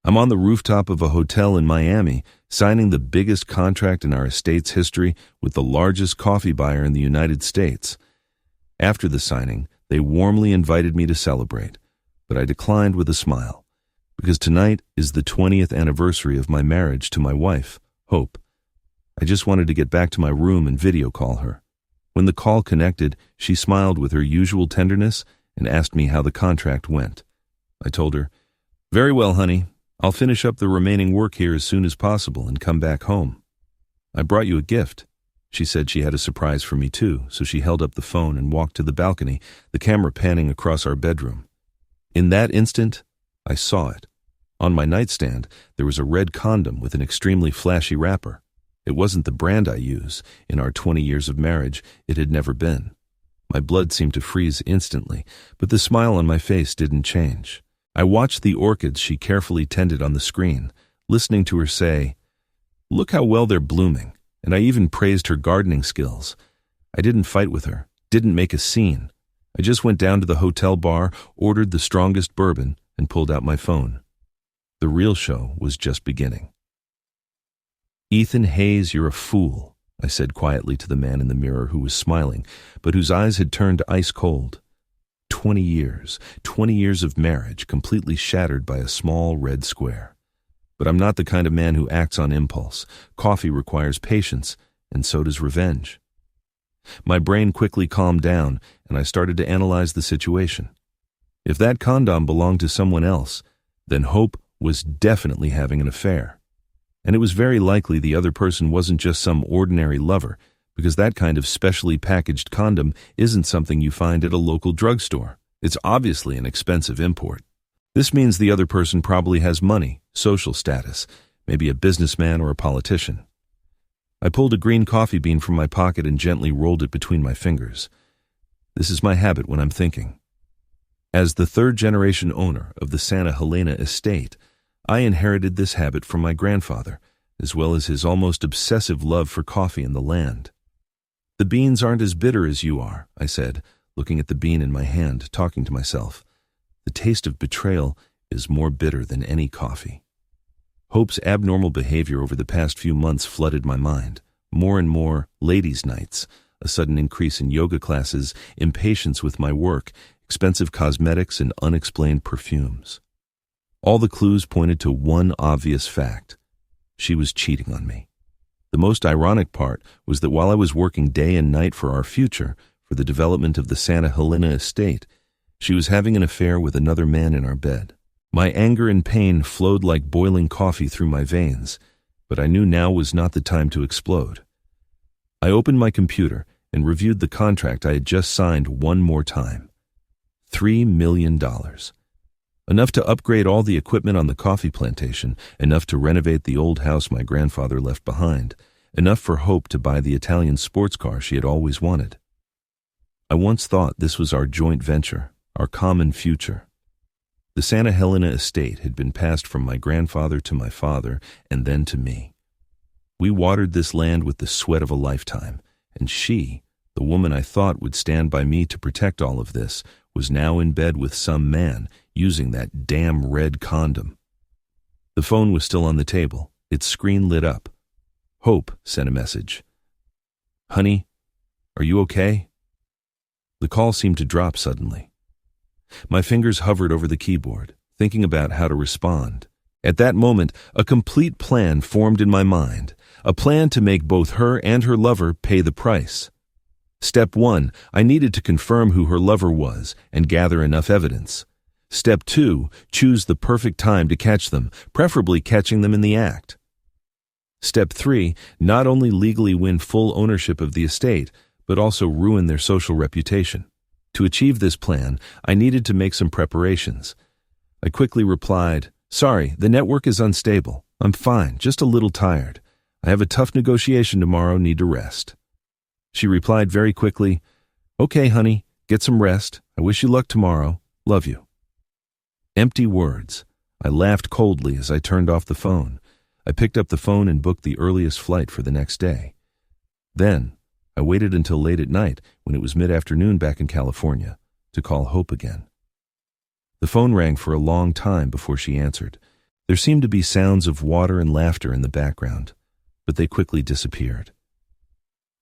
I'm on the rooftop of a hotel in Miami, signing the biggest contract in our estate's history with the largest coffee buyer in the United States. After the signing, they warmly invited me to celebrate, but I declined with a smile, because tonight is the 20th anniversary of my marriage to my wife, Hope. I just wanted to get back to my room and video call her. When the call connected, she smiled with her usual tenderness and asked me how the contract went. I told her, "Very well, honey. I'll finish up the remaining work here as soon as possible and come back home. I brought you a gift." She said she had a surprise for me too, so she held up the phone and walked to the balcony, the camera panning across our bedroom. In that instant, I saw it. On my nightstand, there was a red condom with an extremely flashy wrapper. It wasn't the brand I use. In our 20 years of marriage, it had never been. My blood seemed to freeze instantly, but the smile on my face didn't change. I watched the orchids she carefully tended on the screen, listening to her say, "Look how well they're blooming," and I even praised her gardening skills. I didn't fight with her, didn't make a scene. I just went down to the hotel bar, ordered the strongest bourbon, and pulled out my phone. The real show was just beginning. "Ethan Hayes, you're a fool," I said quietly to the man in the mirror who was smiling, but whose eyes had turned ice cold. 20 years of marriage completely shattered by a small red square. But I'm not the kind of man who acts on impulse. Coffee requires patience, and so does revenge. My brain quickly calmed down, and I started to analyze the situation. If that condom belonged to someone else, then Hope was definitely having an affair. And it was very likely the other person wasn't just some ordinary lover, because that kind of specially packaged condom isn't something you find at a local drugstore. It's obviously an expensive import. This means the other person probably has money, social status, maybe a businessman or a politician. I pulled a green coffee bean from my pocket and gently rolled it between my fingers. This is my habit when I'm thinking. As the third-generation owner of the Santa Helena estate, I inherited this habit from my grandfather, as well as his almost obsessive love for coffee in the land. "The beans aren't as bitter as you are," I said, looking at the bean in my hand, talking to myself. "The taste of betrayal is more bitter than any coffee." Hope's abnormal behavior over the past few months flooded my mind. More and more ladies' nights, a sudden increase in yoga classes, impatience with my work, expensive cosmetics, and unexplained perfumes. All the clues pointed to one obvious fact. She was cheating on me. The most ironic part was that while I was working day and night for our future, for the development of the Santa Helena estate, she was having an affair with another man in our bed. My anger and pain flowed like boiling coffee through my veins, but I knew now was not the time to explode. I opened my computer and reviewed the contract I had just signed one more time. $3 million. Enough to upgrade all the equipment on the coffee plantation, enough to renovate the old house my grandfather left behind, enough for Hope to buy the Italian sports car she had always wanted. I once thought this was our joint venture, our common future. The Santa Helena estate had been passed from my grandfather to my father and then to me. We watered this land with the sweat of a lifetime, and she, the woman I thought would stand by me to protect all of this, was now in bed with some man using that damn red condom. The phone was still on the table, its screen lit up. Hope sent a message. "Honey, are you okay?" The call seemed to drop suddenly. My fingers hovered over the keyboard, thinking about how to respond. At that moment, a complete plan formed in my mind, a plan to make both her and her lover pay the price. Step 1, I needed to confirm who her lover was and gather enough evidence. Step 2, choose the perfect time to catch them, preferably catching them in the act. Step 3, not only legally win full ownership of the estate, but also ruin their social reputation. To achieve this plan, I needed to make some preparations. I quickly replied, "Sorry, the network is unstable. I'm fine, just a little tired. I have a tough negotiation tomorrow, need to rest." She replied very quickly, "Okay, honey, get some rest. I wish you luck tomorrow. Love you." Empty words. I laughed coldly as I turned off the phone. I picked up the phone and booked the earliest flight for the next day. Then, I waited until late at night, when it was mid-afternoon back in California, to call Hope again. The phone rang for a long time before she answered. There seemed to be sounds of water and laughter in the background, but they quickly disappeared.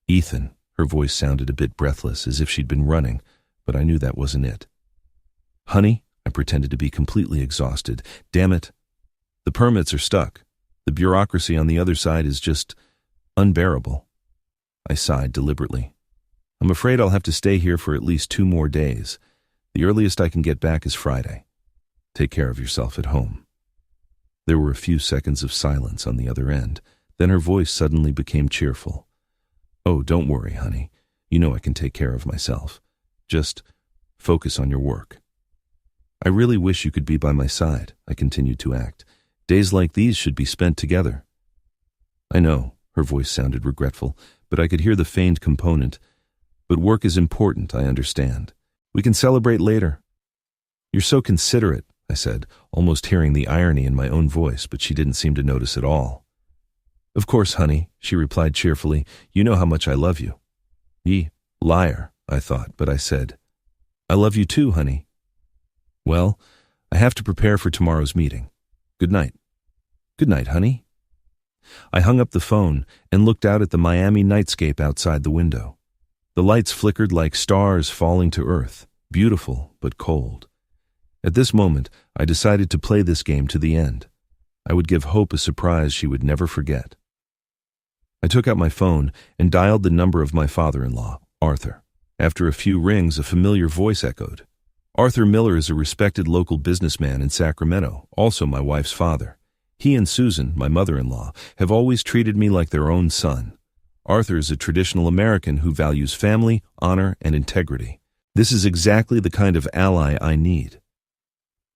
"Ethan," her voice sounded a bit breathless, as if she'd been running, but I knew that wasn't it. "Honey," I pretended to be completely exhausted. "Damn it. The permits are stuck. The bureaucracy on the other side is just unbearable." I sighed deliberately. "I'm afraid I'll have to stay here for at least 2 more days. The earliest I can get back is Friday. Take care of yourself at home." There were a few seconds of silence on the other end. Then her voice suddenly became cheerful. "Oh, don't worry, honey. You know I can take care of myself. Just focus on your work." "I really wish you could be by my side," I continued to act. "Days like these should be spent together." "I know," her voice sounded regretful, but I could hear the feigned component. "But work is important, I understand. We can celebrate later." "You're so considerate," I said, almost hearing the irony in my own voice, but she didn't seem to notice at all. "Of course, honey," she replied cheerfully. "You know how much I love you." "Ye liar," I thought, but I said, "I love you too, honey." "Well, I have to prepare for tomorrow's meeting. Good night." "Good night, honey." I hung up the phone and looked out at the Miami nightscape outside the window. The lights flickered like stars falling to earth, beautiful but cold. At this moment, I decided to play this game to the end. I would give Hope a surprise she would never forget. I took out my phone and dialed the number of my father-in-law, Arthur. After a few rings, a familiar voice echoed. Arthur Miller is a respected local businessman in Sacramento, also my wife's father. He and Susan, my mother-in-law, have always treated me like their own son. Arthur is a traditional American who values family, honor, and integrity. This is exactly the kind of ally I need.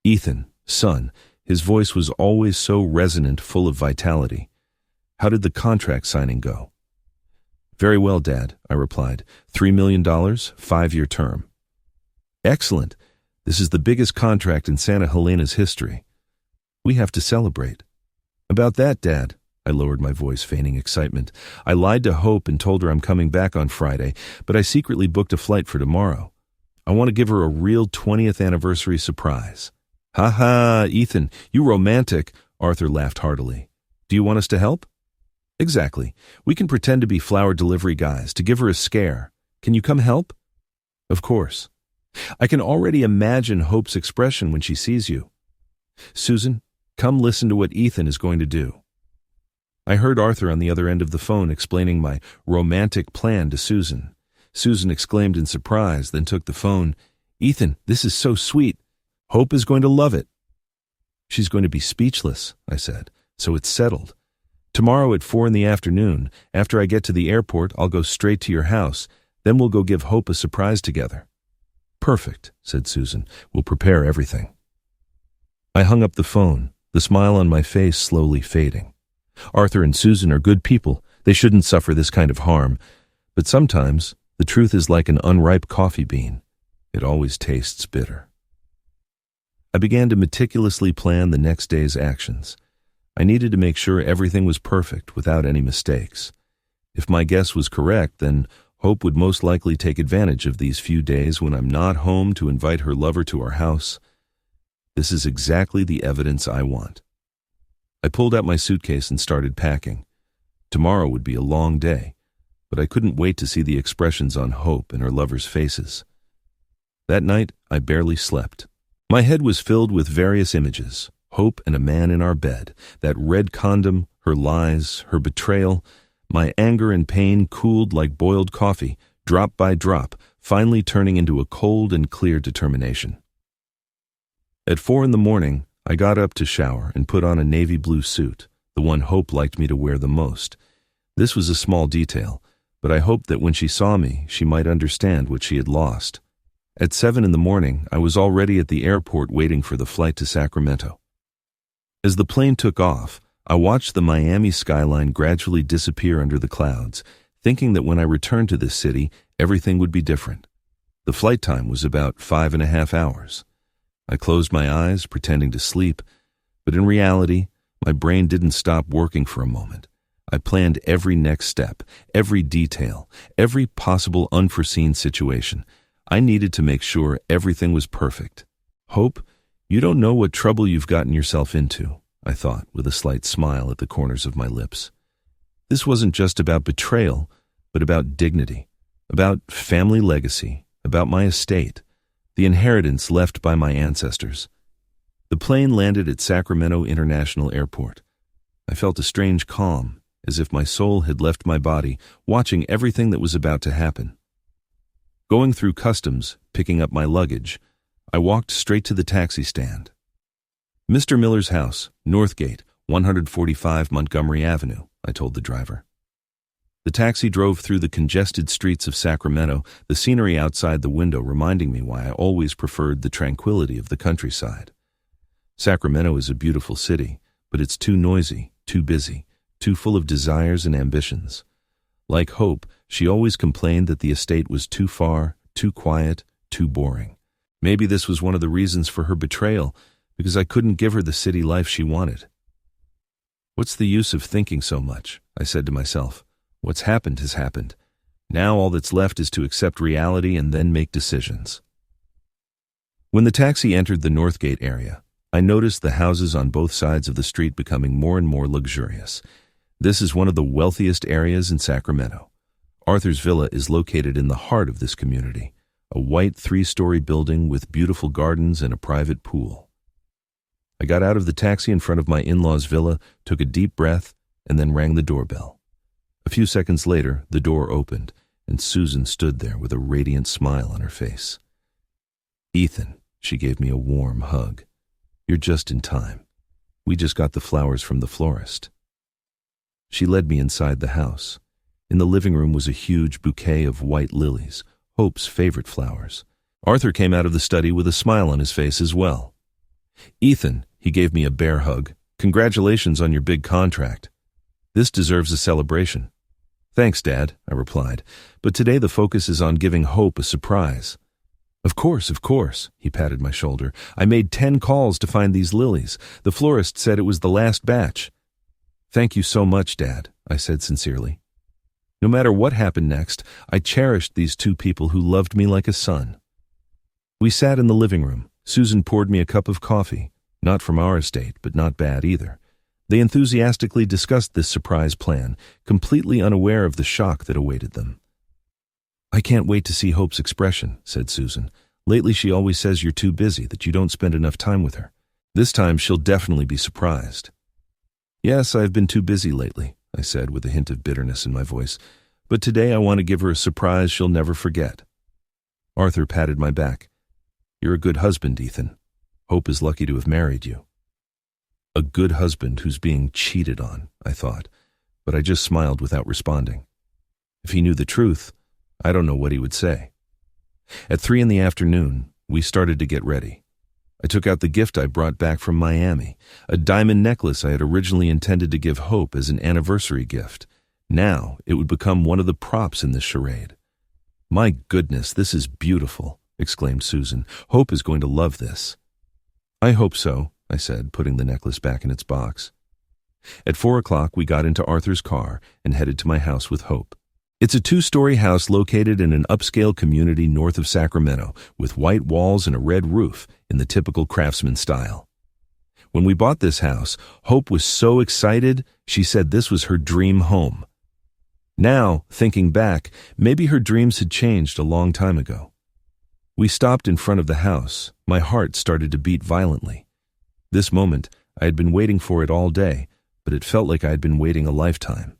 "Ethan, son," his voice was always so resonant, full of vitality. "How did the contract signing go?" "Very well, Dad," I replied. $3 million, 5-year term." "Excellent. This is the biggest contract in Santa Helena's history. We have to celebrate." "About that, Dad," I lowered my voice, feigning excitement. "I lied to Hope and told her I'm coming back on Friday, but I secretly booked a flight for tomorrow. I want to give her a real 20th anniversary surprise." "Ha ha, Ethan, you romantic," Arthur laughed heartily. "Do you want us to help?" "Exactly. We can pretend to be flower delivery guys to give her a scare. Can you come help?" "Of course." "I can already imagine Hope's expression when she sees you." "Susan, come listen to what Ethan is going to do." I heard Arthur on the other end of the phone explaining my romantic plan to Susan. Susan exclaimed in surprise, then took the phone. "Ethan, this is so sweet. Hope is going to love it." "She's going to be speechless," I said, "so it's settled. Tomorrow at 4 in the afternoon, after I get to the airport, I'll go straight to your house. Then we'll go give Hope a surprise together." "Perfect," said Susan. "We'll prepare everything." I hung up the phone, the smile on my face slowly fading. Arthur and Susan are good people. They shouldn't suffer this kind of harm. But sometimes the truth is like an unripe coffee bean. It always tastes bitter. I began to meticulously plan the next day's actions. I needed to make sure everything was perfect without any mistakes. If my guess was correct, then Hope would most likely take advantage of these few days when I'm not home to invite her lover to our house. This is exactly the evidence I want. I pulled out my suitcase and started packing. Tomorrow would be a long day, but I couldn't wait to see the expressions on Hope and her lover's faces. That night, I barely slept. My head was filled with various images: Hope and a man in our bed, that red condom, her lies, her betrayal. My anger and pain cooled like boiled coffee, drop by drop, finally turning into a cold and clear determination. At 4 in the morning, I got up to shower and put on a navy blue suit, the one Hope liked me to wear the most. This was a small detail, but I hoped that when she saw me, she might understand what she had lost. At 7 in the morning, I was already at the airport waiting for the flight to Sacramento. As the plane took off, I watched the Miami skyline gradually disappear under the clouds, thinking that when I returned to this city, everything would be different. The flight time was about 5.5 hours. I closed my eyes, pretending to sleep, but in reality, my brain didn't stop working for a moment. I planned every next step, every detail, every possible unforeseen situation. I needed to make sure everything was perfect. Hope, you don't know what trouble you've gotten yourself into. I thought, with a slight smile at the corners of my lips. This wasn't just about betrayal, but about dignity, about family legacy, about my estate, the inheritance left by my ancestors. The plane landed at Sacramento International Airport. I felt a strange calm, as if my soul had left my body, watching everything that was about to happen. Going through customs, picking up my luggage, I walked straight to the taxi stand. Mr. Miller's house, Northgate, 145 Montgomery Avenue, I told the driver. The taxi drove through the congested streets of Sacramento, the scenery outside the window reminding me why I always preferred the tranquility of the countryside. Sacramento is a beautiful city, but it's too noisy, too busy, too full of desires and ambitions. Like Hope, she always complained that the estate was too far, too quiet, too boring. Maybe this was one of the reasons for her betrayal, because I couldn't give her the city life she wanted. What's the use of thinking so much? I said to myself. What's happened has happened. Now all that's left is to accept reality and then make decisions. When the taxi entered the Northgate area, I noticed the houses on both sides of the street becoming more and more luxurious. This is one of the wealthiest areas in Sacramento. Arthur's Villa is located in the heart of this community, a white 3-story building with beautiful gardens and a private pool. I got out of the taxi in front of my in-laws' villa, took a deep breath, and then rang the doorbell. A few seconds later, the door opened, and Susan stood there with a radiant smile on her face. "Ethan," she gave me a warm hug. "You're just in time. We just got the flowers from the florist." She led me inside the house. In the living room was a huge bouquet of white lilies, Hope's favorite flowers. Arthur came out of the study with a smile on his face as well. "Ethan," he gave me a bear hug. "Congratulations on your big contract. This deserves a celebration." "Thanks, Dad," I replied, "but today the focus is on giving Hope a surprise." Of course, he patted my shoulder. "I made 10 calls to find these lilies. The florist said it was the last batch." "Thank you so much, Dad," I said sincerely. No matter what happened next, I cherished these two people who loved me like a son. We sat in the living room. Susan poured me a cup of coffee, not from our estate, but not bad either. They enthusiastically discussed this surprise plan, completely unaware of the shock that awaited them. "I can't wait to see Hope's expression," said Susan. "Lately she always says you're too busy, that you don't spend enough time with her. This time she'll definitely be surprised." "Yes, I've been too busy lately," I said with a hint of bitterness in my voice. "But today I want to give her a surprise she'll never forget." Arthur patted my back. "You're a good husband, Ethan. Hope is lucky to have married you." A good husband who's being cheated on, I thought, but I just smiled without responding. If he knew the truth, I don't know what he would say. At 3 p.m, we started to get ready. I took out the gift I brought back from Miami, a diamond necklace I had originally intended to give Hope as an anniversary gift. Now it would become one of the props in this charade. "My goodness, this is beautiful," exclaimed Susan. "Hope is going to love this." "I hope so," I said, putting the necklace back in its box. At 4 o'clock, we got into Arthur's car and headed to my house with Hope. It's a 2-story house located in an upscale community north of Sacramento, with white walls and a red roof in the typical craftsman style. When we bought this house, Hope was so excited, she said this was her dream home. Now, thinking back, maybe her dreams had changed a long time ago. We stopped in front of the house. My heart started to beat violently. This moment, I had been waiting for it all day, but it felt like I had been waiting a lifetime.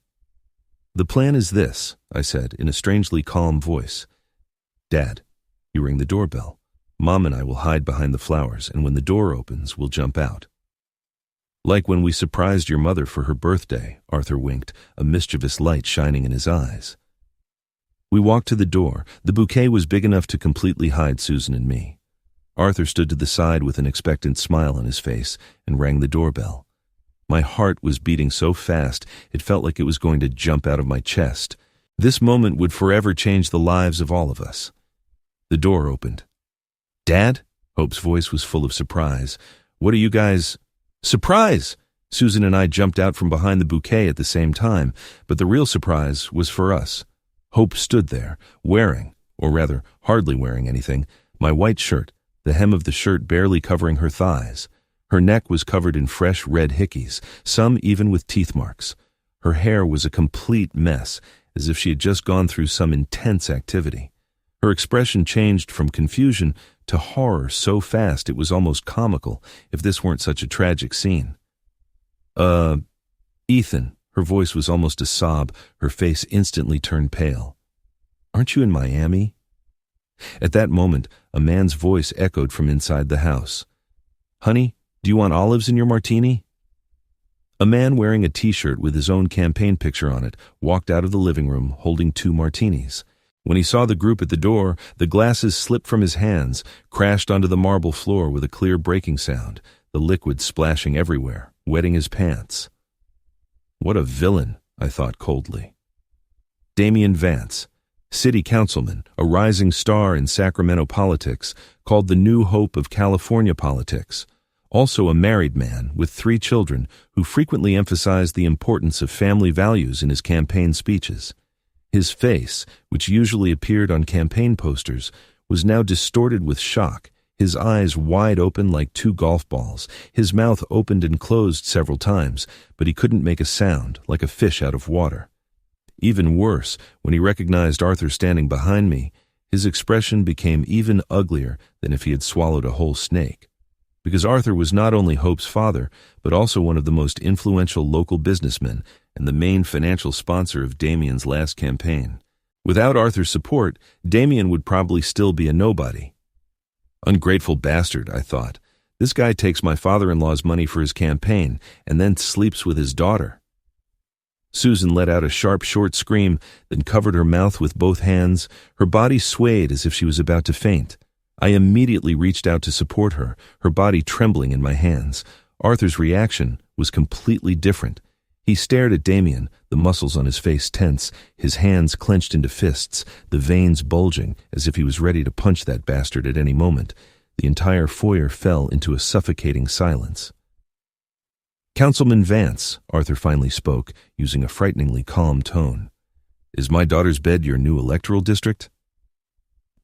"The plan is this," I said in a strangely calm voice. "Dad, you ring the doorbell. Mom and I will hide behind the flowers, and when the door opens, we'll jump out." "Like when we surprised your mother for her birthday," Arthur winked, a mischievous light shining in his eyes. We walked to the door. The bouquet was big enough to completely hide Susan and me. Arthur stood to the side with an expectant smile on his face and rang the doorbell. My heart was beating so fast, it felt like it was going to jump out of my chest. This moment would forever change the lives of all of us. The door opened. "Dad?" Hope's voice was full of surprise. "What are you guys—" "Surprise!" Susan and I jumped out from behind the bouquet at the same time, but the real surprise was for us. Hope stood there, wearing, or rather, hardly wearing anything, my white shirt, the hem of the shirt barely covering her thighs. Her neck was covered in fresh red hickeys, some even with teeth marks. Her hair was a complete mess, as if she had just gone through some intense activity. Her expression changed from confusion to horror so fast it was almost comical, if this weren't such a tragic scene. Ethan, her voice was almost a sob, her face instantly turned pale. Aren't you in Miami? At that moment, a man's voice echoed from inside the house. Honey, do you want olives in your martini? A man wearing a t-shirt with his own campaign picture on it walked out of the living room holding 2 martinis. When he saw the group at the door, the glasses slipped from his hands, crashed onto the marble floor with a clear breaking sound, the liquid splashing everywhere, wetting his pants. What a villain, I thought coldly. Damian Vance, city councilman, a rising star in Sacramento politics, called the new hope of California politics. Also a married man with 3 children who frequently emphasized the importance of family values in his campaign speeches. His face, which usually appeared on campaign posters, was now distorted with shock, his eyes wide open like 2 golf balls, his mouth opened and closed several times, but he couldn't make a sound, like a fish out of water. Even worse, when he recognized Arthur standing behind me, his expression became even uglier than if he had swallowed a whole snake. Because Arthur was not only Hope's father, but also one of the most influential local businessmen and the main financial sponsor of Damian's last campaign. Without Arthur's support, Damian would probably still be a nobody. Ungrateful bastard, I thought. This guy takes my father-in-law's money for his campaign and then sleeps with his daughter. Susan let out a sharp, short scream, then covered her mouth with both hands. Her body swayed as if she was about to faint. I immediately reached out to support her, her body trembling in my hands. Arthur's reaction was completely different. He stared at Damian, the muscles on his face tense, his hands clenched into fists, the veins bulging as if he was ready to punch that bastard at any moment. The entire foyer fell into a suffocating silence. Councilman Vance, Arthur finally spoke, using a frighteningly calm tone. Is my daughter's bed your new electoral district?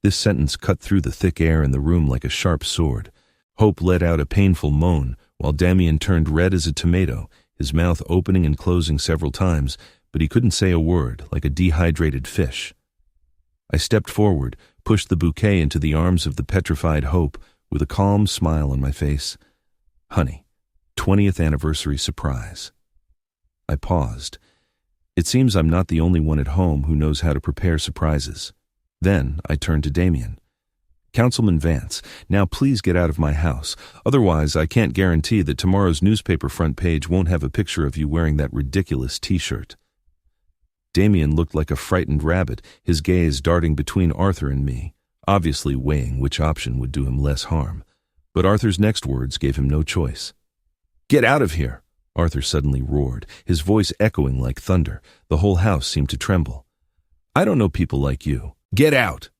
This sentence cut through the thick air in the room like a sharp sword. Hope let out a painful moan, while Damian turned red as a tomato, his mouth opening and closing several times, but he couldn't say a word, like a dehydrated fish. I stepped forward, pushed the bouquet into the arms of the petrified Hope, with a calm smile on my face. Honey, 20th anniversary surprise. I paused. It seems I'm not the only one at home who knows how to prepare surprises. Then I turned to Damian. Councilman Vance, now please get out of my house. Otherwise, I can't guarantee that tomorrow's newspaper front page won't have a picture of you wearing that ridiculous t-shirt. Damian looked like a frightened rabbit, his gaze darting between Arthur and me, obviously weighing which option would do him less harm. But Arthur's next words gave him no choice. Get out of here! Arthur suddenly roared, his voice echoing like thunder. The whole house seemed to tremble. I don't know people like you. Get out!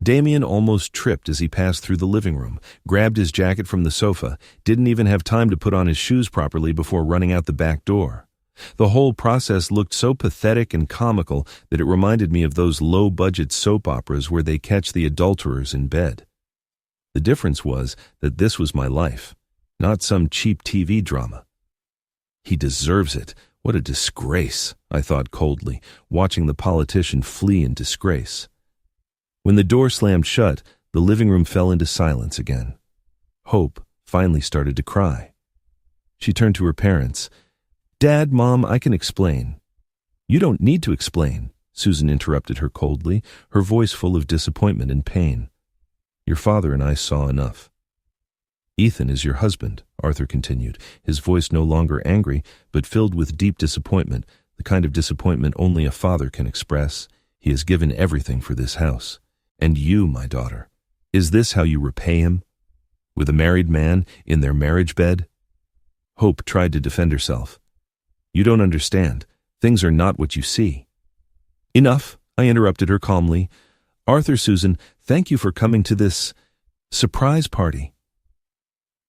Damian almost tripped as he passed through the living room, grabbed his jacket from the sofa, didn't even have time to put on his shoes properly before running out the back door. The whole process looked so pathetic and comical that it reminded me of those low-budget soap operas where they catch the adulterers in bed. The difference was that this was my life, not some cheap TV drama. He deserves it. What a disgrace, I thought coldly, watching the politician flee in disgrace. When the door slammed shut, the living room fell into silence again. Hope finally started to cry. She turned to her parents. Dad, Mom, I can explain. You don't need to explain, Susan interrupted her coldly, her voice full of disappointment and pain. Your father and I saw enough. Ethan is your husband, Arthur continued, his voice no longer angry, but filled with deep disappointment, the kind of disappointment only a father can express. He has given everything for this house. And you, my daughter, is this how you repay him? With a married man in their marriage bed? Hope tried to defend herself. You don't understand. Things are not what you see. Enough, I interrupted her calmly. Arthur, Susan, thank you for coming to this surprise party.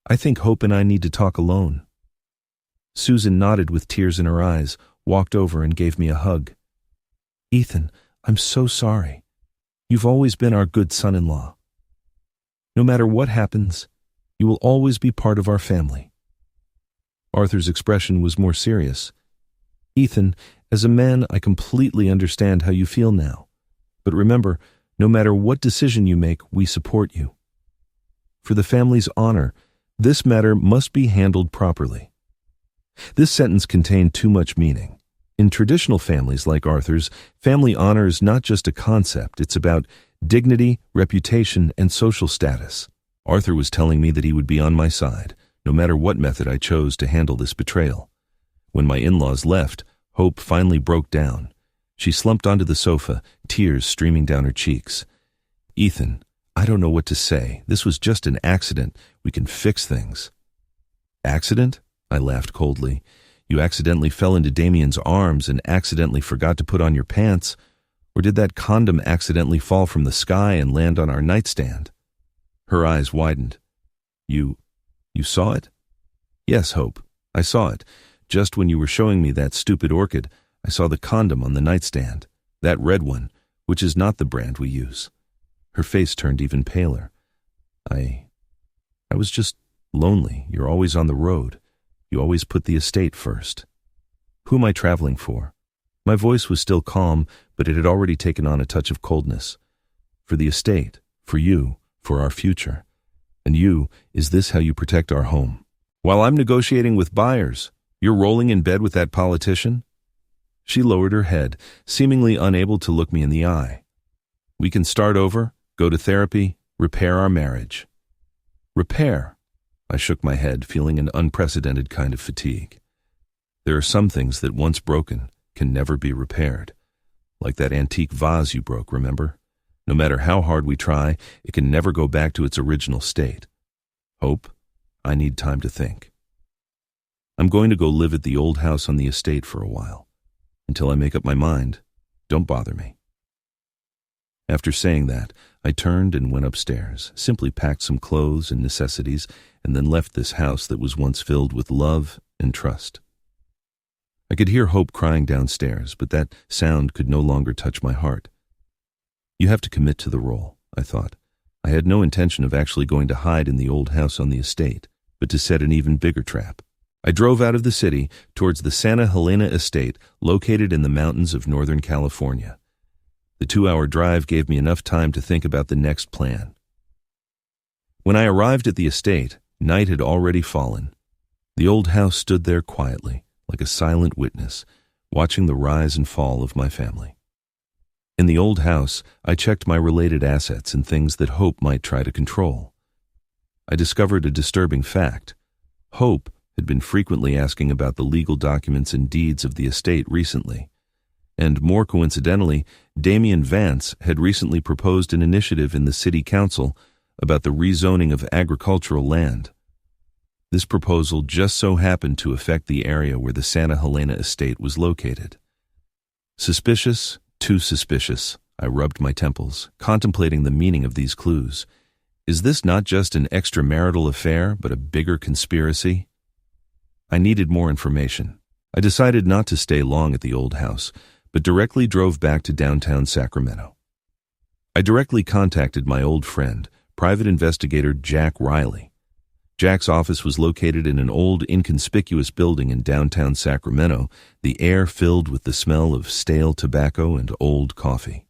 I think Hope and I need to talk alone. Susan nodded with tears in her eyes, walked over and gave me a hug. Ethan, I'm so sorry. You've always been our good son-in-law. No matter what happens, You will always be part of our family." Arthur's expression was more serious. "Ethan, as a man, I completely understand how you feel now. But remember, no matter what decision you make, we support you. For the family's honor, this matter must be handled properly." This sentence contained too much meaning. In traditional families like Arthur's, family honor is not just a concept, it's about dignity, reputation, and social status. Arthur was telling me that he would be on my side, no matter what method I chose to handle this betrayal. When my in-laws left, Hope finally broke down. She slumped onto the sofa, tears streaming down her cheeks. "Ethan, I don't know what to say. This was just an accident. We can fix things." "Accident?" I laughed coldly. "You accidentally fell into Damien's arms and accidentally forgot to put on your pants? Or did that condom accidentally fall from the sky and land on our nightstand?" Her eyes widened. You saw it?" "Yes, Hope, I saw it. Just when you were showing me that stupid orchid, I saw the condom on the nightstand. That red one, which is not the brand we use." Her face turned even paler. I was just lonely. You're always on the road. You always put the estate first." "Who am I traveling for?" My voice was still calm, but it had already taken on a touch of coldness. "For the estate, for you, for our future. And you, is this how you protect our home? While I'm negotiating with buyers, you're rolling in bed with that politician?" She lowered her head, seemingly unable to look me in the eye. "We can start over, go to therapy, repair our marriage." "Repair?" I shook my head, feeling an unprecedented kind of fatigue. "There are some things that once broken can never be repaired. Like that antique vase you broke, remember? No matter how hard we try, it can never go back to its original state. Hope, I need time to think. I'm going to go live at the old house on the estate for a while. Until I make up my mind, don't bother me." After saying that, I turned and went upstairs, simply packed some clothes and necessities, and then left this house that was once filled with love and trust. I could hear Hope crying downstairs, but that sound could no longer touch my heart. You have to commit to the role, I thought. I had no intention of actually going to hide in the old house on the estate, but to set an even bigger trap. I drove out of the city towards the Santa Helena estate located in the mountains of Northern California. The 2-hour drive gave me enough time to think about the next plan. When I arrived at the estate, night had already fallen. The old house stood there quietly, like a silent witness, watching the rise and fall of my family. In the old house, I checked my related assets and things that Hope might try to control. I discovered a disturbing fact. Hope had been frequently asking about the legal documents and deeds of the estate recently. And more coincidentally, Damien Vance had recently proposed an initiative in the city council about the rezoning of agricultural land. This proposal just so happened to affect the area where the Santa Helena estate was located. Suspicious, too suspicious, I rubbed my temples, contemplating the meaning of these clues. Is this not just an extramarital affair, but a bigger conspiracy? I needed more information. I decided not to stay long at the old house, but directly drove back to downtown Sacramento. I directly contacted my old friend, private investigator Jack Riley. Jack's office was located in an old, inconspicuous building in downtown Sacramento, the air filled with the smell of stale tobacco and old coffee.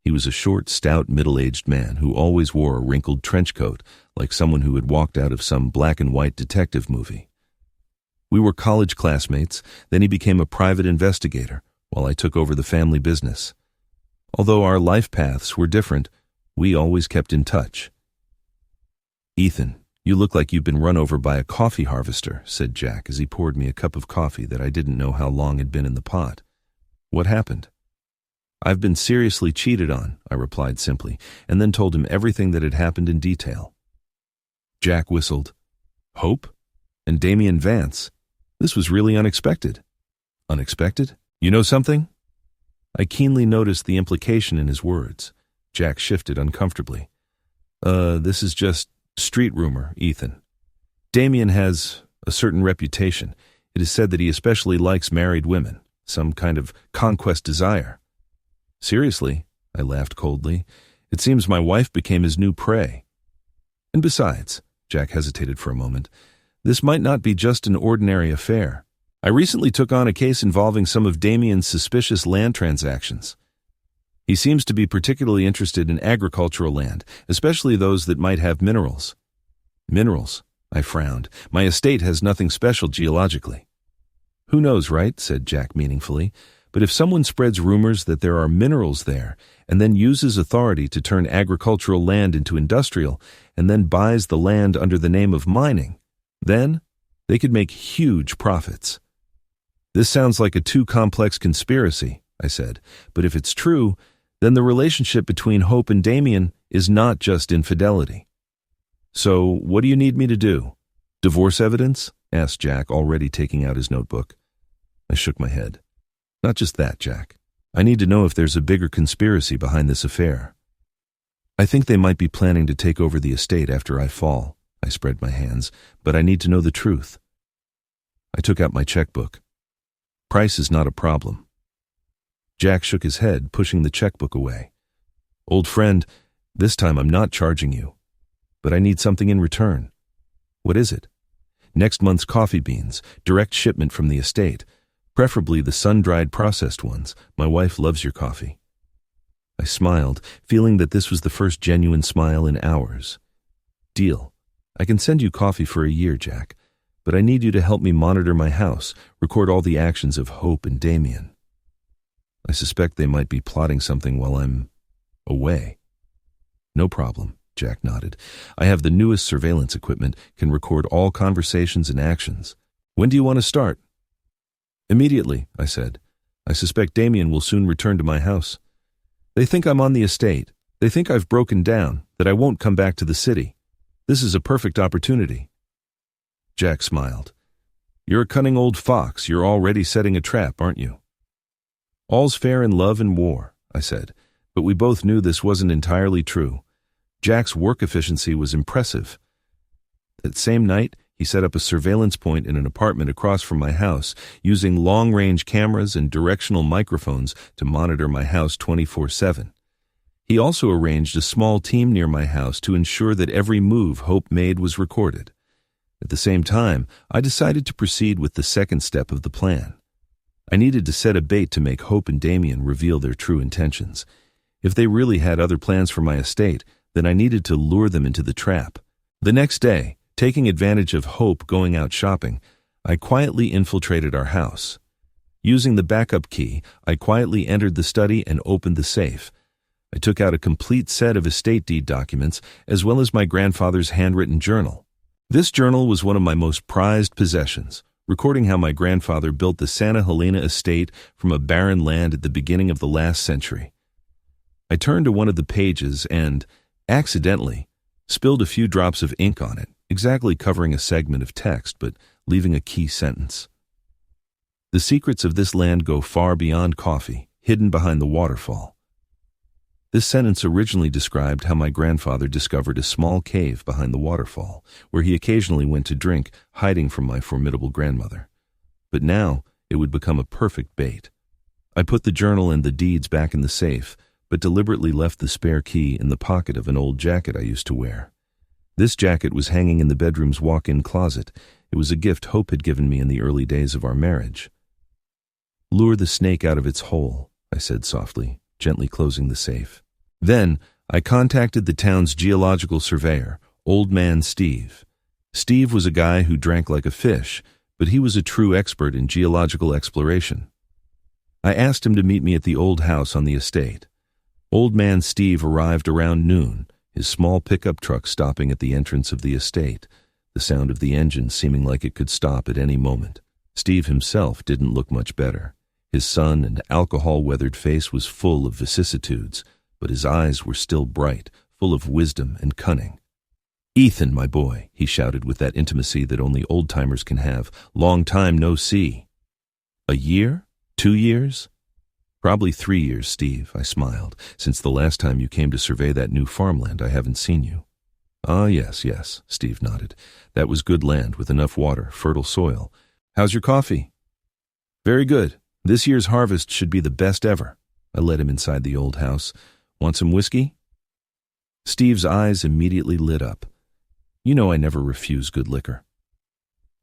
He was a short, stout, middle-aged man who always wore a wrinkled trench coat, like someone who had walked out of some black-and-white detective movie. We were college classmates, then he became a private investigator, while I took over the family business. Although our life paths were different, we always kept in touch. "Ethan, you look like you've been run over by a coffee harvester," said Jack as he poured me a cup of coffee that I didn't know how long had been in the pot. "What happened?" "I've been seriously cheated on," I replied simply, and then told him everything that had happened in detail. Jack whistled. "Hope? And Damien Vance? This was really unexpected." "Unexpected? You know something?" I keenly noticed the implication in his words. Jack shifted uncomfortably. This is just street rumor, Ethan. Damien has a certain reputation. It is said that he especially likes married women, some kind of conquest desire." "Seriously?" I laughed coldly. "It seems my wife became his new prey. And besides, Jack hesitated for a moment. "This might not be just an ordinary affair. I recently took on a case involving some of Damien's suspicious land transactions. He seems to be particularly interested in agricultural land, especially those that might have minerals." "Minerals?" I frowned. "My estate has nothing special geologically." "Who knows, right?" said Jack meaningfully. "But if someone spreads rumors that there are minerals there and then uses authority to turn agricultural land into industrial and then buys the land under the name of mining, then they could make huge profits." "This sounds like a too complex conspiracy," I said. "But if it's true, then the relationship between Hope and Damien is not just infidelity." "So what do you need me to do? Divorce evidence?" asked Jack, already taking out his notebook. I shook my head. "Not just that, Jack. I need to know if there's a bigger conspiracy behind this affair. I think they might be planning to take over the estate after I fall." I spread my hands. "But I need to know the truth." I took out my checkbook. "Price is not a problem." Jack shook his head, pushing the checkbook away. "Old friend, this time I'm not charging you. But I need something in return." "What is it?" "Next month's coffee beans, direct shipment from the estate. Preferably the sun-dried processed ones. My wife loves your coffee." I smiled, feeling that this was the first genuine smile in hours. "Deal. I can send you coffee for a year, Jack. But I need you to help me monitor my house, record all the actions of Hope and Damien. I suspect they might be plotting something while I'm away." "No problem," Jack nodded. "I have the newest surveillance equipment, can record all conversations and actions. When do you want to start?" "Immediately," I said. "I suspect Damien will soon return to my house. They think I'm on the estate. They think I've broken down, that I won't come back to the city. This is a perfect opportunity." Jack smiled. "You're a cunning old fox. You're already setting a trap, aren't you?" "All's fair in love and war," I said, but we both knew this wasn't entirely true. Jack's work efficiency was impressive. That same night, he set up a surveillance point in an apartment across from my house, using long-range cameras and directional microphones to monitor my house 24/7. He also arranged a small team near my house to ensure that every move Hope made was recorded. At the same time, I decided to proceed with the second step of the plan. I needed to set a bait to make Hope and Damien reveal their true intentions. If they really had other plans for my estate, then I needed to lure them into the trap. The next day, taking advantage of Hope going out shopping, I quietly infiltrated our house. Using the backup key, I quietly entered the study and opened the safe. I took out a complete set of estate deed documents, as well as my grandfather's handwritten journal. This journal was one of my most prized possessions, recording how my grandfather built the Santa Helena estate from a barren land at the beginning of the last century. I turned to one of the pages and, accidentally, spilled a few drops of ink on it, exactly covering a segment of text, but leaving a key sentence. "The secrets of this land go far beyond coffee, hidden behind the waterfall." This sentence originally described how my grandfather discovered a small cave behind the waterfall, where he occasionally went to drink, hiding from my formidable grandmother. But now it would become a perfect bait. I put the journal and the deeds back in the safe, but deliberately left the spare key in the pocket of an old jacket I used to wear. This jacket was hanging in the bedroom's walk-in closet. It was a gift Hope had given me in the early days of our marriage. "Lure the snake out of its hole," I said softly, gently closing the safe. Then I contacted the town's geological surveyor, Old Man Steve. Steve was a guy who drank like a fish, but he was a true expert in geological exploration. I asked him to meet me at the old house on the estate. Old Man Steve arrived around noon, his small pickup truck stopping at the entrance of the estate, the sound of the engine seeming like it could stop at any moment. Steve himself didn't look much better. His sun and alcohol-weathered face was full of vicissitudes, but his eyes were still bright, full of wisdom and cunning. "Ethan, my boy," he shouted with that intimacy that only old-timers can have. "Long time no see." "A year? 2 years?" "Probably 3 years, Steve," I smiled. "Since the last time you came to survey that new farmland, I haven't seen you." "Ah, yes, Steve nodded. "That was good land with enough water, fertile soil. How's your coffee?" "Very good. This year's harvest should be the best ever." I led him inside the old house. "Want some whiskey?" Steve's eyes immediately lit up. You know I never refuse good liquor.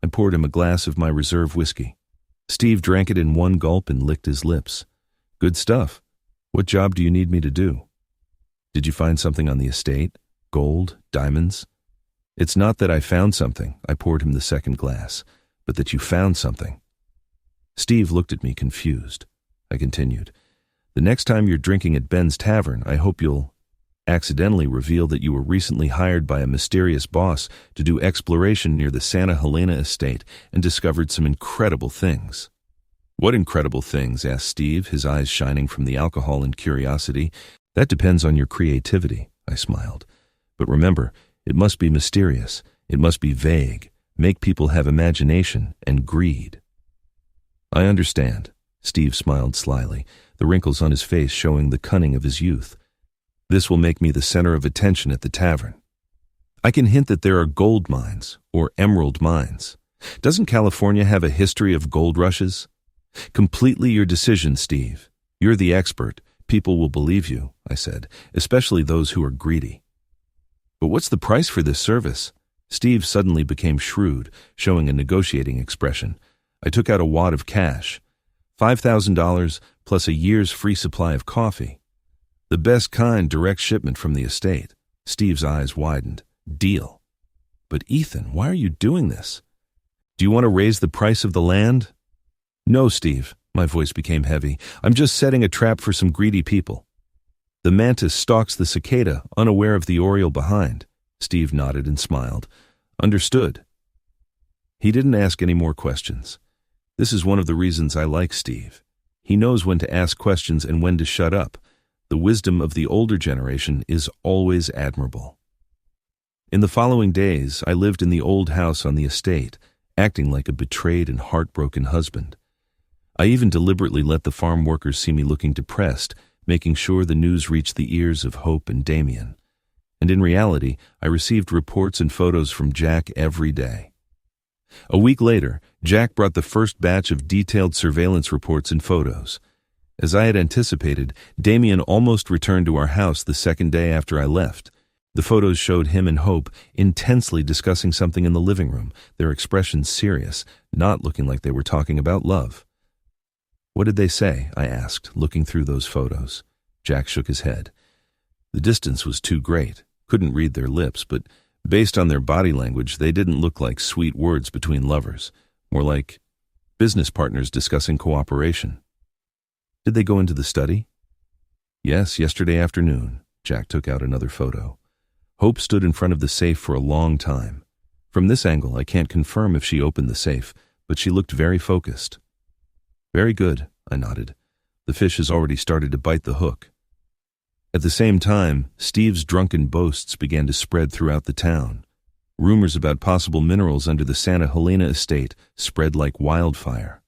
I poured him a glass of my reserve whiskey. Steve drank it in one gulp and licked his lips. Good stuff. What job do you need me to do? Did you find something on the estate? Gold? Diamonds? It's not that I found something, I poured him the second glass, but that you found something. Steve looked at me confused. I continued, the next time you're drinking at Ben's Tavern, I hope you'll accidentally reveal that you were recently hired by a mysterious boss to do exploration near the Santa Helena estate and discovered some incredible things. What incredible things? Asked Steve, his eyes shining from the alcohol and curiosity. That depends on your creativity, I smiled. But remember, it must be mysterious. It must be vague. Make people have imagination and greed. I understand. Steve smiled slyly, the wrinkles on his face showing the cunning of his youth. This will make me the center of attention at the tavern. I can hint that there are gold mines or emerald mines. Doesn't California have a history of gold rushes? Completely your decision, Steve. You're the expert. People will believe you, I said, especially those who are greedy. But what's the price for this service? Steve suddenly became shrewd, showing a negotiating expression. I took out a wad of cash. $5,000 plus a year's free supply of coffee. The best kind, direct shipment from the estate. Steve's eyes widened. Deal. But Ethan, why are you doing this? Do you want to raise the price of the land? No, Steve. My voice became heavy. I'm just setting a trap for some greedy people. The mantis stalks the cicada, unaware of the oriole behind. Steve nodded and smiled. Understood. He didn't ask any more questions. This is one of the reasons I like Steve. He knows when to ask questions and when to shut up. The wisdom of the older generation is always admirable. In the following days, I lived in the old house on the estate, acting like a betrayed and heartbroken husband. I even deliberately let the farm workers see me looking depressed, making sure the news reached the ears of Hope and Damien. And in reality, I received reports and photos from Jack every day. A week later, Jack brought the first batch of detailed surveillance reports and photos. As I had anticipated, Damien almost returned to our house the second day after I left. The photos showed him and Hope intensely discussing something in the living room, their expressions serious, not looking like they were talking about love. What did they say? I asked, looking through those photos. Jack shook his head. The distance was too great. Couldn't read their lips, but based on their body language, they didn't look like sweet words between lovers, more like business partners discussing cooperation. Did they go into the study? Yes, yesterday afternoon. Jack took out another photo. Hope stood in front of the safe for a long time. From this angle, I can't confirm if she opened the safe, but she looked very focused. Very good, I nodded. The fish has already started to bite the hook. At the same time, Steve's drunken boasts began to spread throughout the town. Rumors about possible minerals under the Santa Helena estate spread like wildfire.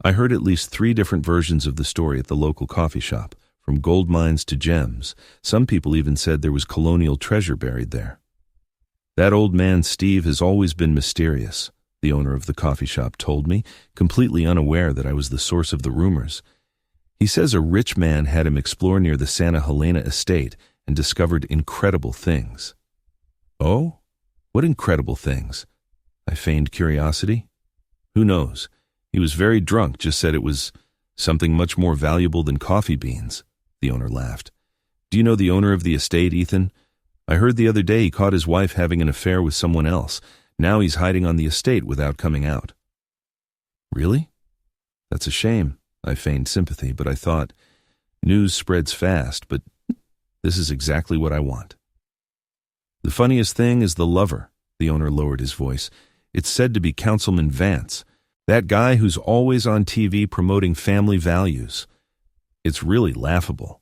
I heard at least 3 different versions of the story at the local coffee shop, from gold mines to gems. Some people even said there was colonial treasure buried there. That old man Steve has always been mysterious, the owner of the coffee shop told me, completely unaware that I was the source of the rumors. He says a rich man had him explore near the Santa Helena estate and discovered incredible things. Oh? What incredible things? I feigned curiosity. Who knows? He was very drunk, just said it was something much more valuable than coffee beans. The owner laughed. Do you know the owner of the estate, Ethan? I heard the other day he caught his wife having an affair with someone else. Now he's hiding on the estate without coming out. Really? That's a shame. I feigned sympathy, but I thought, news spreads fast, but this is exactly what I want. The funniest thing is the lover, the owner lowered his voice. It's said to be Councilman Vance, that guy who's always on TV promoting family values. It's really laughable.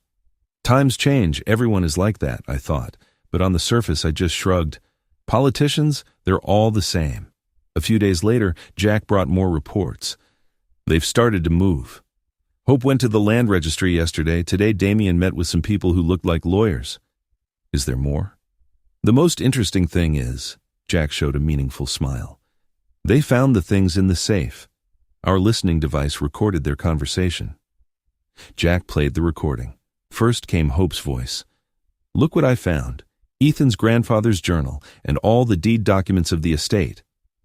Times change, everyone is like that, I thought, but on the surface I just shrugged. Politicians, they're all the same. A few days later, Jack brought more reports. They've started to move. Hope went to the land registry yesterday. Today, Damien met with some people who looked like lawyers. Is there more? The most interesting thing is, Jack showed a meaningful smile. They found the things in the safe. Our listening device recorded their conversation. Jack played the recording. First came Hope's voice. Look what I found. Ethan's grandfather's journal, and all the deed documents of the estate.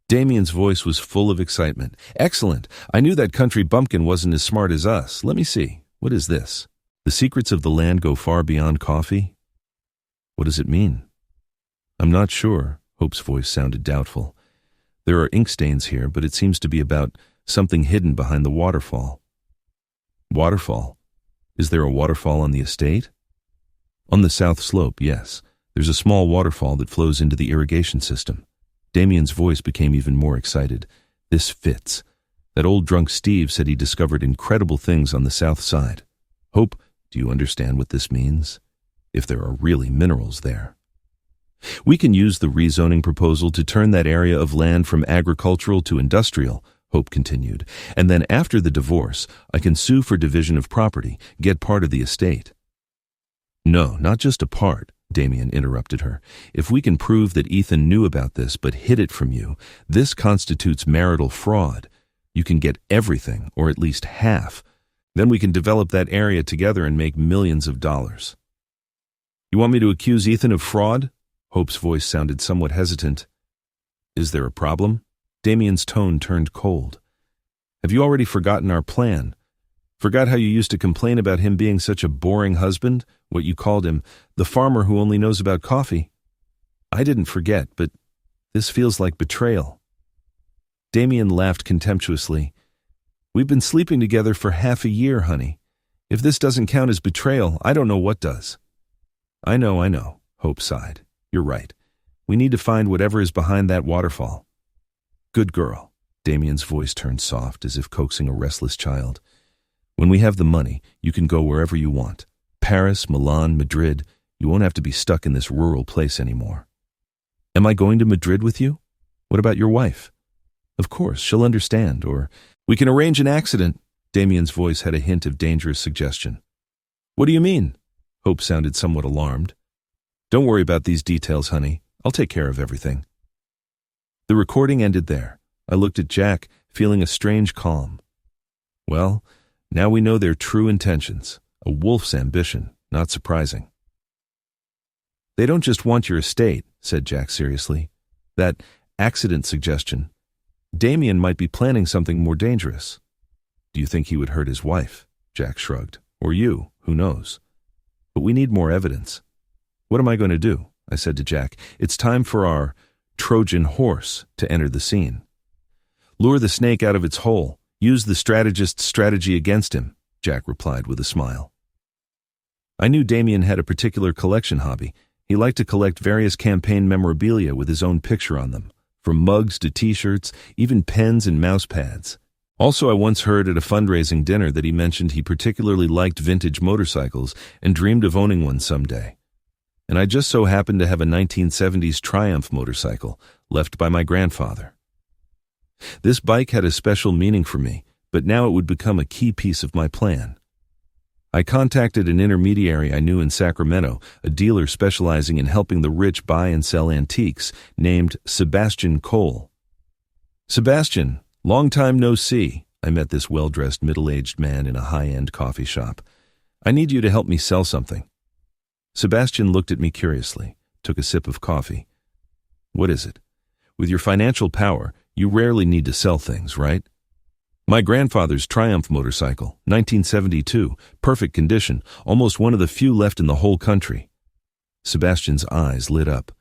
Damien's voice was full of excitement. Excellent. I knew that country bumpkin wasn't as smart as us. Let me see. What is this? The secrets of the land go far beyond coffee? What does it mean? I'm not sure. Hope's voice sounded doubtful. There are ink stains here, but it seems to be about something hidden behind the waterfall. Waterfall? Is there a waterfall on the estate? On the south slope, yes. There's a small waterfall that flows into the irrigation system. Damien's voice became even more excited. This fits. That old drunk Steve said he discovered incredible things on the south side. Hope, do you understand what this means? If there are really minerals there. We can use the rezoning proposal to turn that area of land from agricultural to industrial, Hope continued, and then after the divorce, I can sue for division of property, get part of the estate. No, not just a part, Damien interrupted her. If we can prove that Ethan knew about this but hid it from you, this constitutes marital fraud. You can get everything, or at least half. Then we can develop that area together and make millions of dollars. You want me to accuse Ethan of fraud? Hope's voice sounded somewhat hesitant. Is there a problem? Damien's tone turned cold. Have you already forgotten our plan? Forgot how you used to complain about him being such a boring husband? What you called him, the farmer who only knows about coffee? I didn't forget, but this feels like betrayal. Damien laughed contemptuously. We've been sleeping together for half a year, honey. If this doesn't count as betrayal, I don't know what does. I know, Hope sighed. You're right. We need to find whatever is behind that waterfall. Good girl. Damien's voice turned soft, as if coaxing a restless child. When we have the money, you can go wherever you want. Paris, Milan, Madrid. You won't have to be stuck in this rural place anymore. Am I going to Madrid with you? What about your wife? Of course, she'll understand, or we can arrange an accident. Damien's voice had a hint of dangerous suggestion. What do you mean? Hope sounded somewhat alarmed. Don't worry about these details, honey. I'll take care of everything. The recording ended there. I looked at Jack, feeling a strange calm. Well, now we know their true intentions. A wolf's ambition, not surprising. They don't just want your estate, said Jack seriously. That accident suggestion. Damien might be planning something more dangerous. Do you think he would hurt his wife? Jack shrugged. Or you, who knows? But we need more evidence. What am I going to do? I said to Jack. It's time for our Trojan horse to enter the scene. Lure the snake out of its hole. Use the strategist's strategy against him, Jack replied with a smile. I knew Damien had a particular collection hobby. He liked to collect various campaign memorabilia with his own picture on them, from mugs to t-shirts, even pens and mouse pads. Also, I once heard at a fundraising dinner that he mentioned he particularly liked vintage motorcycles and dreamed of owning one someday. And I just so happened to have a 1970s Triumph motorcycle left by my grandfather. This bike had a special meaning for me, but now it would become a key piece of my plan. I contacted an intermediary I knew in Sacramento, a dealer specializing in helping the rich buy and sell antiques, named Sebastian Cole. Sebastian, long time no see. I met this well-dressed middle-aged man in a high-end coffee shop. I need you to help me sell something. Sebastian looked at me curiously, took a sip of coffee. What is it? With your financial power, you rarely need to sell things, right? My grandfather's Triumph motorcycle, 1972, perfect condition, almost one of the few left in the whole country. Sebastian's eyes lit up.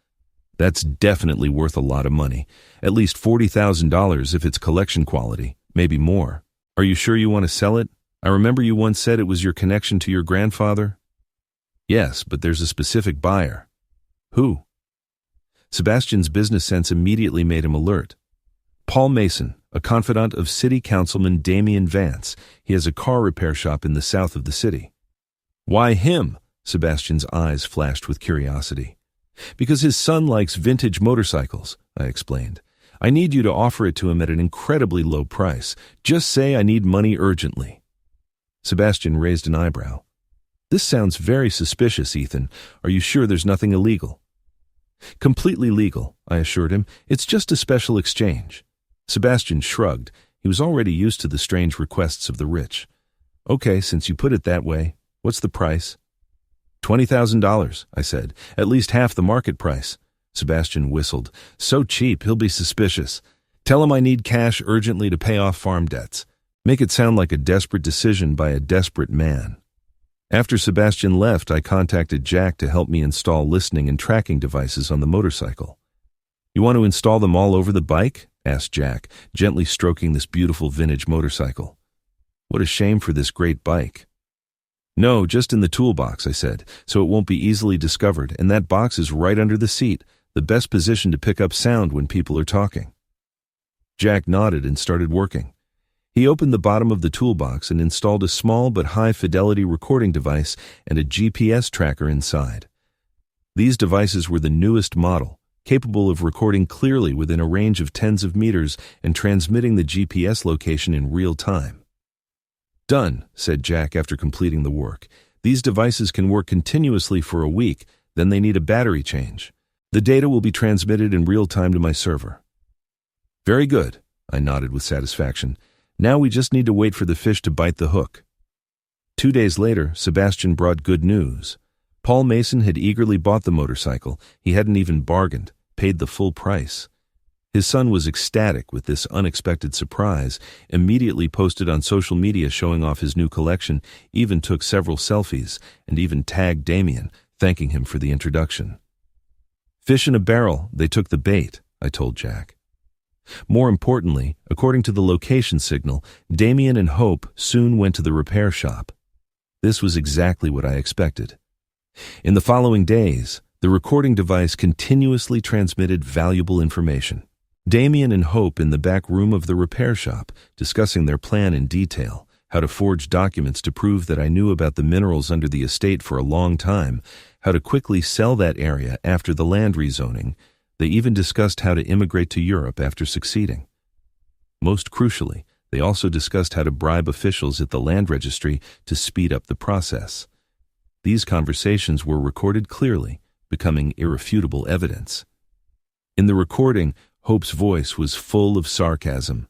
That's definitely worth a lot of money, at least $40,000 if it's collection quality, maybe more. Are you sure you want to sell it? I remember you once said it was your connection to your grandfather. Yes, but there's a specific buyer. Who? Sebastian's business sense immediately made him alert. Paul Mason, a confidant of City Councilman Damien Vance. He has a car repair shop in the south of the city. Why him? Sebastian's eyes flashed with curiosity. Because his son likes vintage motorcycles, I explained. I need you to offer it to him at an incredibly low price. Just say I need money urgently. Sebastian raised an eyebrow. This sounds very suspicious, Ethan. Are you sure there's nothing illegal? Completely legal, I assured him. It's just a special exchange. Sebastian shrugged. He was already used to the strange requests of the rich. Okay, since you put it that way, what's the price? $20,000, I said. At least half the market price. Sebastian whistled. So cheap, he'll be suspicious. Tell him I need cash urgently to pay off farm debts. Make it sound like a desperate decision by a desperate man. After Sebastian left, I contacted Jack to help me install listening and tracking devices on the motorcycle. You want to install them all over the bike? Asked Jack, gently stroking this beautiful vintage motorcycle. What a shame for this great bike. No, just in the toolbox, I said, so it won't be easily discovered, and that box is right under the seat, the best position to pick up sound when people are talking. Jack nodded and started working. He opened the bottom of the toolbox and installed a small but high-fidelity recording device and a GPS tracker inside. These devices were the newest model, capable of recording clearly within a range of tens of meters and transmitting the GPS location in real time. Done, said Jack after completing the work. These devices can work continuously for a week, then they need a battery change. The data will be transmitted in real time to my server. Very good, I nodded with satisfaction. Now we just need to wait for the fish to bite the hook. 2 days later, Sebastian brought good news. Paul Mason had eagerly bought the motorcycle. He hadn't even bargained, paid the full price. His son was ecstatic with this unexpected surprise, immediately posted on social media showing off his new collection, even took several selfies, and even tagged Damien, thanking him for the introduction. Fish in a barrel, they took the bait, I told Jack. More importantly, according to the location signal, Damien and Hope soon went to the repair shop. This was exactly what I expected. In the following days, the recording device continuously transmitted valuable information. Damien and Hope in the back room of the repair shop, discussing their plan in detail, how to forge documents to prove that I knew about the minerals under the estate for a long time, how to quickly sell that area after the land rezoning. They even discussed how to immigrate to Europe after succeeding. Most crucially, they also discussed how to bribe officials at the land registry to speed up the process. These conversations were recorded clearly, becoming irrefutable evidence. In the recording, Hope's voice was full of sarcasm.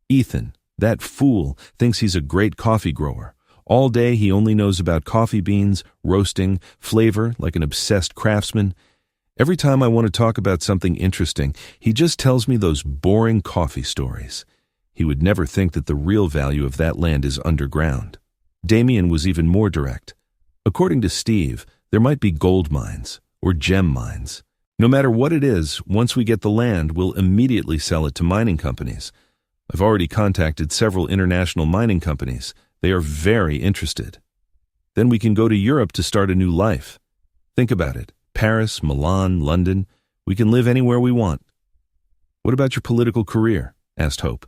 Ethan, that fool, thinks he's a great coffee grower. All day he only knows about coffee beans, roasting, flavor like an obsessed craftsman. Every time I want to talk about something interesting, he just tells me those boring coffee stories. He would never think that the real value of that land is underground. Damien was even more direct. According to Steve, there might be gold mines or gem mines. No matter what it is, once we get the land, we'll immediately sell it to mining companies. I've already contacted several international mining companies. They are very interested. Then we can go to Europe to start a new life. Think about it. Paris, Milan, London. We can live anywhere we want. What about your political career? Asked Hope.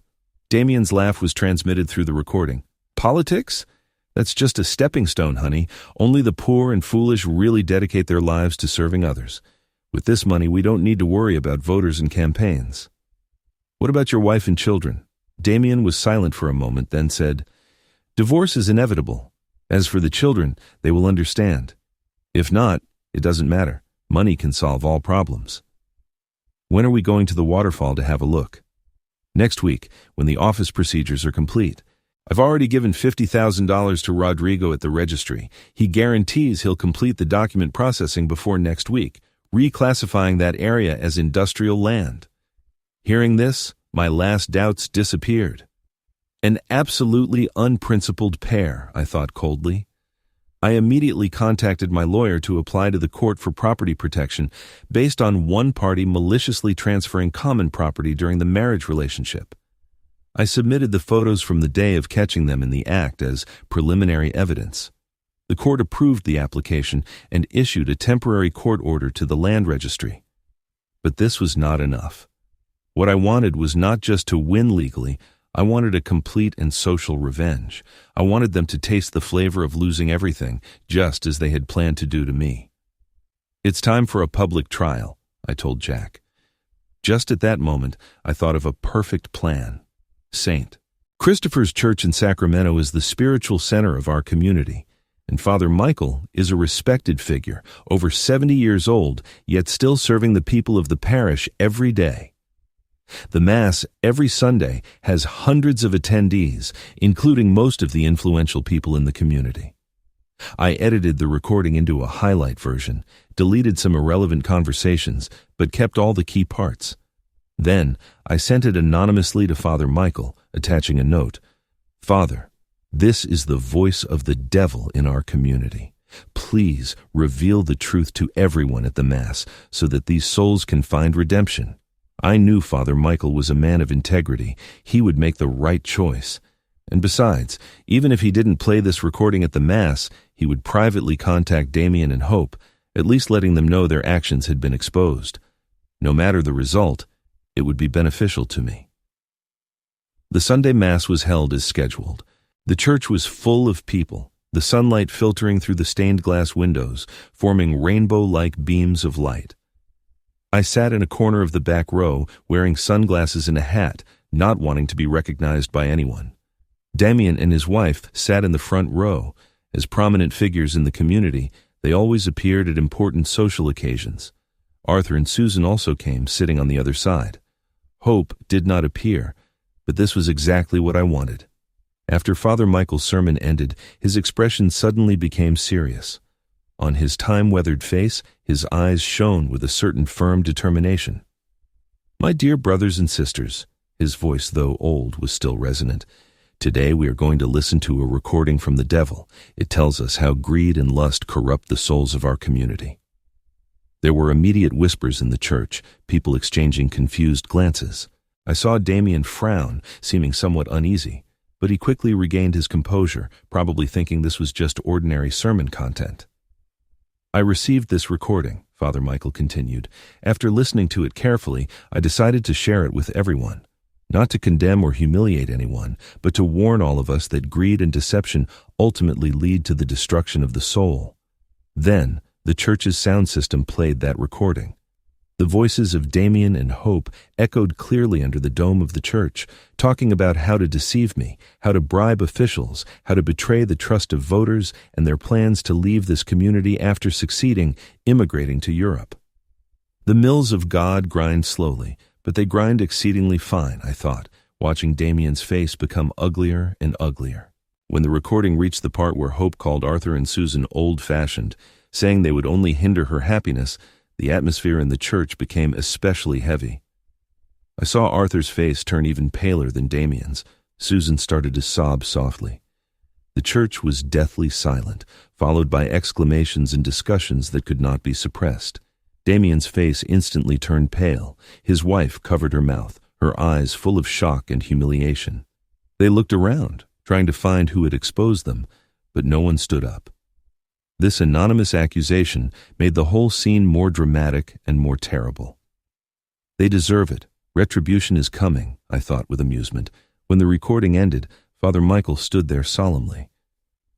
Damien's laugh was transmitted through the recording. Politics? That's just a stepping stone, honey. Only the poor and foolish really dedicate their lives to serving others. With this money, we don't need to worry about voters and campaigns. What about your wife and children? Damien was silent for a moment, then said, Divorce is inevitable. As for the children, they will understand. If not, it doesn't matter. Money can solve all problems. When are we going to the waterfall to have a look? Next week, when the office procedures are complete. I've already given $50,000 to Rodrigo at the registry. He guarantees he'll complete the document processing before next week, reclassifying that area as industrial land. Hearing this, my last doubts disappeared. An absolutely unprincipled pair, I thought coldly. I immediately contacted my lawyer to apply to the court for property protection based on one party maliciously transferring common property during the marriage relationship. I submitted the photos from the day of catching them in the act as preliminary evidence. The court approved the application and issued a temporary court order to the land registry. But this was not enough. What I wanted was not just to win legally, I wanted a complete and social revenge. I wanted them to taste the flavor of losing everything, just as they had planned to do to me. It's time for a public trial, I told Jack. Just at that moment, I thought of a perfect plan. St. Christopher's Church in Sacramento is the spiritual center of our community, and Father Michael is a respected figure, over 70 years old, yet still serving the people of the parish every day. The Mass every Sunday has hundreds of attendees, including most of the influential people in the community. I edited the recording into a highlight version, deleted some irrelevant conversations, but kept all the key parts. Then, I sent it anonymously to Father Michael, attaching a note. Father, this is the voice of the devil in our community. Please reveal the truth to everyone at the Mass so that these souls can find redemption. I knew Father Michael was a man of integrity. He would make the right choice. And besides, even if he didn't play this recording at the Mass, he would privately contact Damien and Hope, at least letting them know their actions had been exposed. No matter the result, it would be beneficial to me. The Sunday Mass was held as scheduled. The church was full of people, the sunlight filtering through the stained glass windows, forming rainbow-like beams of light. I sat in a corner of the back row, wearing sunglasses and a hat, not wanting to be recognized by anyone. Damien and his wife sat in the front row. As prominent figures in the community, they always appeared at important social occasions. Arthur and Susan also came, sitting on the other side. Hope did not appear, but this was exactly what I wanted. After Father Michael's sermon ended, his expression suddenly became serious. On his time-weathered face, his eyes shone with a certain firm determination. My dear brothers and sisters, his voice, though old, was still resonant. Today we are going to listen to a recording from the devil. It tells us how greed and lust corrupt the souls of our community. There were immediate whispers in the church, people exchanging confused glances. I saw Damien frown, seeming somewhat uneasy, but he quickly regained his composure, probably thinking this was just ordinary sermon content. I received this recording, Father Michael continued. After listening to it carefully, I decided to share it with everyone. Not to condemn or humiliate anyone, but to warn all of us that greed and deception ultimately lead to the destruction of the soul. Then, the church's sound system played that recording. The voices of Damien and Hope echoed clearly under the dome of the church, talking about how to deceive me, how to bribe officials, how to betray the trust of voters, and their plans to leave this community after succeeding, immigrating to Europe. The mills of God grind slowly, but they grind exceedingly fine, I thought, watching Damien's face become uglier and uglier. When the recording reached the part where Hope called Arthur and Susan old-fashioned, saying they would only hinder her happiness, the atmosphere in the church became especially heavy. I saw Arthur's face turn even paler than Damien's. Susan started to sob softly. The church was deathly silent, followed by exclamations and discussions that could not be suppressed. Damien's face instantly turned pale. His wife covered her mouth, her eyes full of shock and humiliation. They looked around, trying to find who had exposed them, but no one stood up. This anonymous accusation made the whole scene more dramatic and more terrible. They deserve it. Retribution is coming, I thought with amusement. When the recording ended, Father Michael stood there solemnly.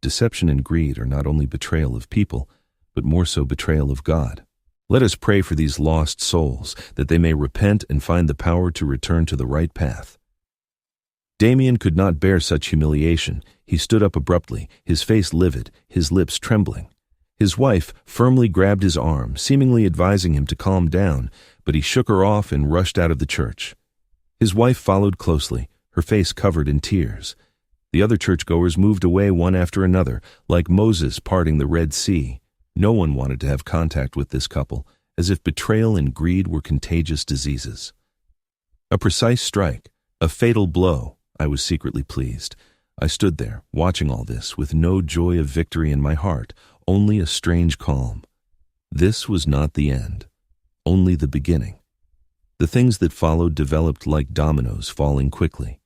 Deception and greed are not only betrayal of people, but more so betrayal of God. Let us pray for these lost souls, that they may repent and find the power to return to the right path. Damien could not bear such humiliation. He stood up abruptly, his face livid, his lips trembling. His wife firmly grabbed his arm, seemingly advising him to calm down, but he shook her off and rushed out of the church. His wife followed closely, her face covered in tears. The other churchgoers moved away one after another, like Moses parting the Red Sea. No one wanted to have contact with this couple, as if betrayal and greed were contagious diseases. A precise strike, a fatal blow. I was secretly pleased. I stood there, watching all this, with no joy of victory in my heart, only a strange calm. This was not the end, only the beginning. The things that followed developed like dominoes falling quickly.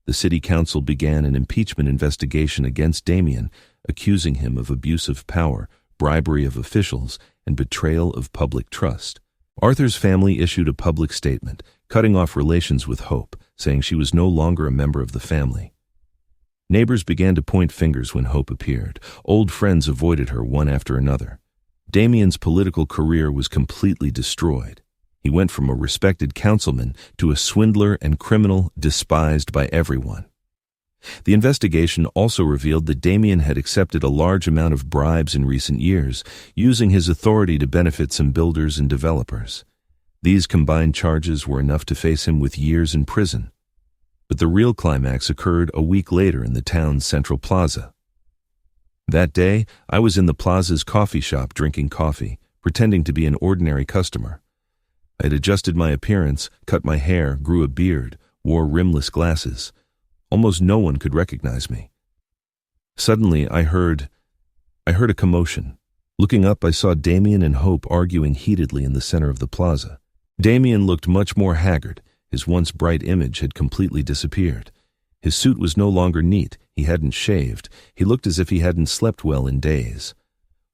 The city council began an impeachment investigation against Damien, accusing him of abuse of power, bribery of officials, and betrayal of public trust. Arthur's family issued a public statement, cutting off relations with Hope, saying she was no longer a member of the family. Neighbors began to point fingers when Hope appeared. Old friends avoided her one after another. Damien's political career was completely destroyed. He went from a respected councilman to a swindler and criminal despised by everyone. The investigation also revealed that Damien had accepted a large amount of bribes in recent years, using his authority to benefit some builders and developers. These combined charges were enough to face him with years in prison. But the real climax occurred a week later in the town's central plaza. That day, I was in the plaza's coffee shop drinking coffee, pretending to be an ordinary customer. I had adjusted my appearance, cut my hair, grew a beard, wore rimless glasses. Almost no one could recognize me. Suddenly, I heard a commotion. Looking up, I saw Damien and Hope arguing heatedly in the center of the plaza. Damien looked much more haggard. His once bright image had completely disappeared. His suit was no longer neat. He hadn't shaved. He looked as if he hadn't slept well in days.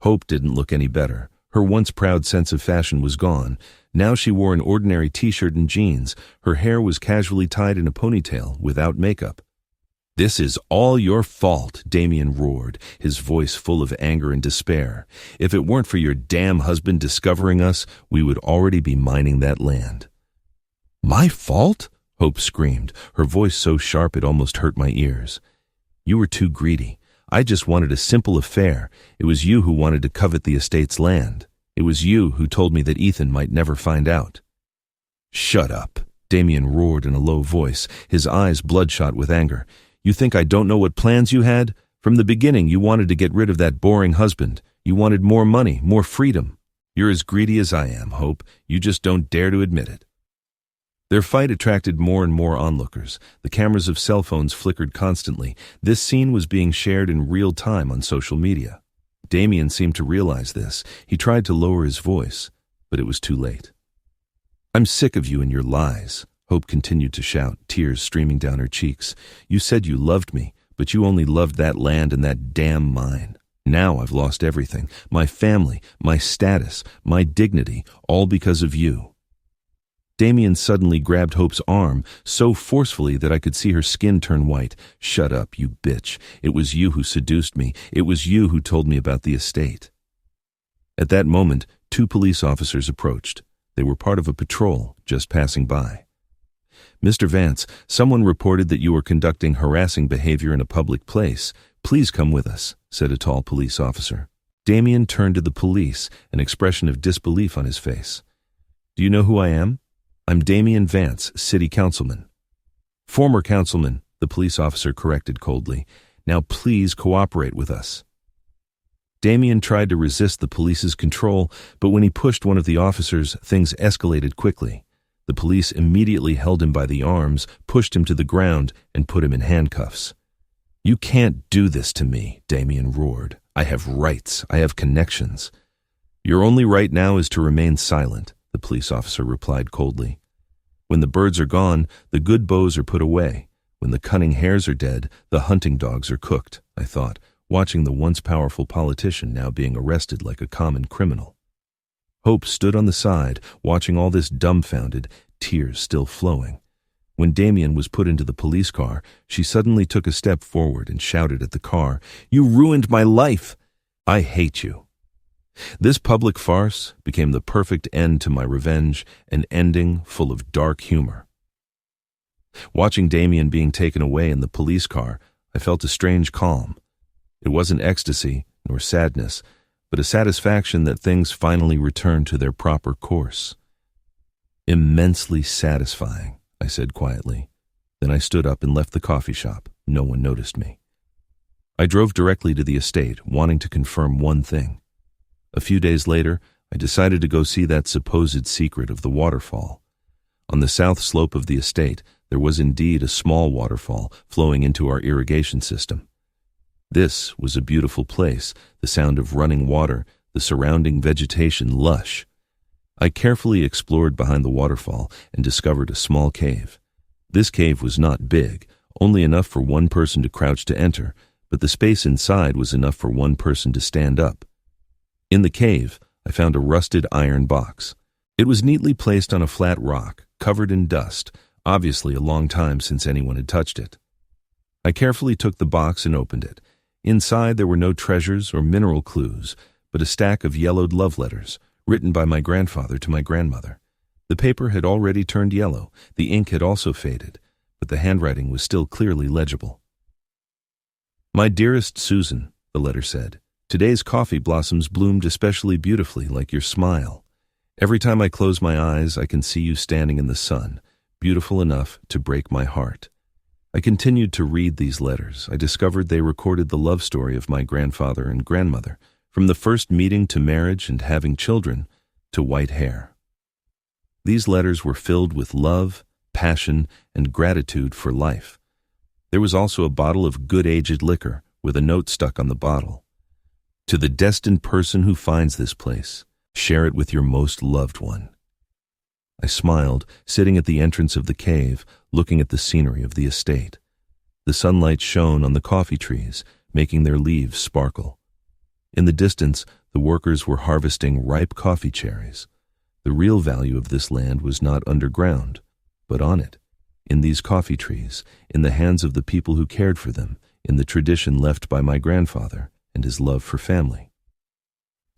Hope didn't look any better. Her once proud sense of fashion was gone. Now she wore an ordinary t-shirt and jeans. Her hair was casually tied in a ponytail, without makeup. "This is all your fault," Damien roared, his voice full of anger and despair. "If it weren't for your damn husband discovering us, we would already be mining that land." "My fault?" Hope screamed, her voice so sharp it almost hurt my ears. "You were too greedy. I just wanted a simple affair. It was you who wanted to covet the estate's land. It was you who told me that Ethan might never find out." "Shut up," Damien roared in a low voice, his eyes bloodshot with anger. "You think I don't know what plans you had? From the beginning, you wanted to get rid of that boring husband. You wanted more money, more freedom. You're as greedy as I am, Hope. You just don't dare to admit it." Their fight attracted more and more onlookers. The cameras of cell phones flickered constantly. This scene was being shared in real time on social media. Damien seemed to realize this. He tried to lower his voice, but it was too late. "I'm sick of you and your lies," Hope continued to shout, tears streaming down her cheeks. "You said you loved me, but you only loved that land and that damn mine. Now I've lost everything, my family, my status, my dignity, all because of you." Damien suddenly grabbed Hope's arm so forcefully that I could see her skin turn white. "Shut up, you bitch. It was you who seduced me. It was you who told me about the estate." At that moment, 2 police officers approached. They were part of a patrol just passing by. "Mr. Vance, someone reported that you were conducting harassing behavior in a public place. Please come with us," said a tall police officer. Damien turned to the police, an expression of disbelief on his face. "Do you know who I am? I'm Damien Vance, city councilman." "Former councilman," the police officer corrected coldly. "Now please cooperate with us." Damien tried to resist the police's control, but when he pushed one of the officers, things escalated quickly. The police immediately held him by the arms, pushed him to the ground, and put him in handcuffs. "You can't do this to me," Damien roared. "I have rights. I have connections." "Your only right now is to remain silent," the police officer replied coldly. "When the birds are gone, the good bows are put away. When the cunning hares are dead, the hunting dogs are cooked," I thought, watching the once powerful politician now being arrested like a common criminal. Hope stood on the side, watching all this dumbfounded, tears still flowing. When Damien was put into the police car, she suddenly took a step forward and shouted at the car, "You ruined my life! I hate you." This public farce became the perfect end to my revenge, an ending full of dark humor. Watching Damien being taken away in the police car, I felt a strange calm. It wasn't ecstasy nor sadness, but a satisfaction that things finally returned to their proper course. "Immensely satisfying," I said quietly. Then I stood up and left the coffee shop. No one noticed me. I drove directly to the estate, wanting to confirm one thing. A few days later, I decided to go see that supposed secret of the waterfall. On the south slope of the estate, there was indeed a small waterfall flowing into our irrigation system. This was a beautiful place, the sound of running water, the surrounding vegetation lush. I carefully explored behind the waterfall and discovered a small cave. This cave was not big, only enough for one person to crouch to enter, but the space inside was enough for one person to stand up. In the cave, I found a rusted iron box. It was neatly placed on a flat rock, covered in dust, obviously a long time since anyone had touched it. I carefully took the box and opened it. Inside there were no treasures or mineral clues, but a stack of yellowed love letters, written by my grandfather to my grandmother. The paper had already turned yellow, the ink had also faded, but the handwriting was still clearly legible. "My dearest Susan," the letter said, "today's coffee blossoms bloomed especially beautifully like your smile. Every time I close my eyes, I can see you standing in the sun, beautiful enough to break my heart. I continued to read these letters. I discovered they recorded the love story of my grandfather and grandmother, from the first meeting to marriage and having children to white hair. These letters were filled with love, passion, and gratitude for life. There was also a bottle of good aged liquor with a note stuck on the bottle. To the destined person who finds this place, share it with your most loved one. I smiled, sitting at the entrance of the cave, looking at the scenery of the estate. The sunlight shone on the coffee trees, making their leaves sparkle. In the distance, the workers were harvesting ripe coffee cherries. The real value of this land was not underground, but on it, in these coffee trees, in the hands of the people who cared for them, in the tradition left by my grandfather and his love for family.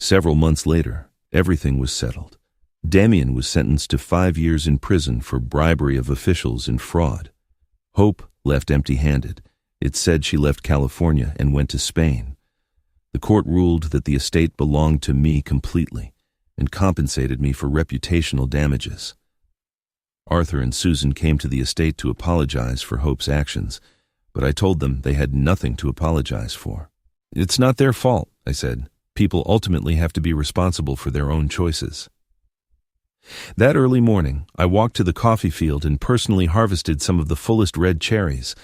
Several months later, everything was settled. Damien was sentenced to 5 years in prison for bribery of officials and fraud. Hope left empty-handed. It said she left California and went to Spain. The court ruled that the estate belonged to me completely and compensated me for reputational damages. Arthur and Susan came to the estate to apologize for Hope's actions, but I told them they had nothing to apologize for. It's not their fault, I said. People ultimately have to be responsible for their own choices. That early morning, I walked to the coffee field and personally harvested some of the fullest red cherries.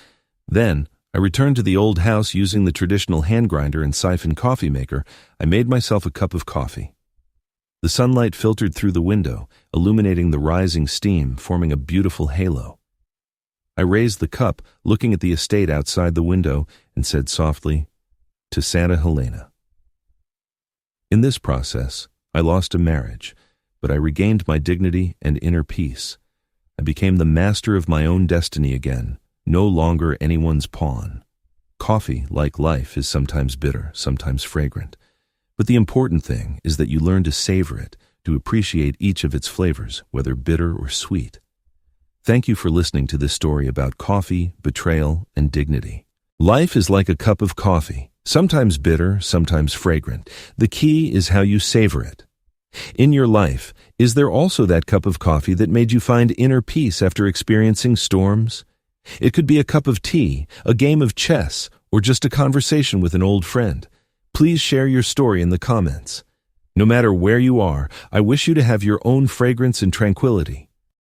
Then, I returned to the old house using the traditional hand grinder and siphon coffee maker. I made myself a cup of coffee. The sunlight filtered through the window, illuminating the rising steam, forming a beautiful halo. I raised the cup, looking at the estate outside the window, and said softly, "To Santa Helena." In this process, I lost a marriage, but I regained my dignity and inner peace. I became the master of my own destiny again, no longer anyone's pawn. Coffee, like life, is sometimes bitter, sometimes fragrant. But the important thing is that you learn to savor it, to appreciate each of its flavors, whether bitter or sweet. Thank you for listening to this story about coffee, betrayal, and dignity. Life is like a cup of coffee, sometimes bitter, sometimes fragrant. The key is how you savor it. In your life, is there also that cup of coffee that made you find inner peace after experiencing storms? It could be a cup of tea, a game of chess, or just a conversation with an old friend. Please share your story in the comments. No matter where you are, I wish you to have your own fragrance and tranquility.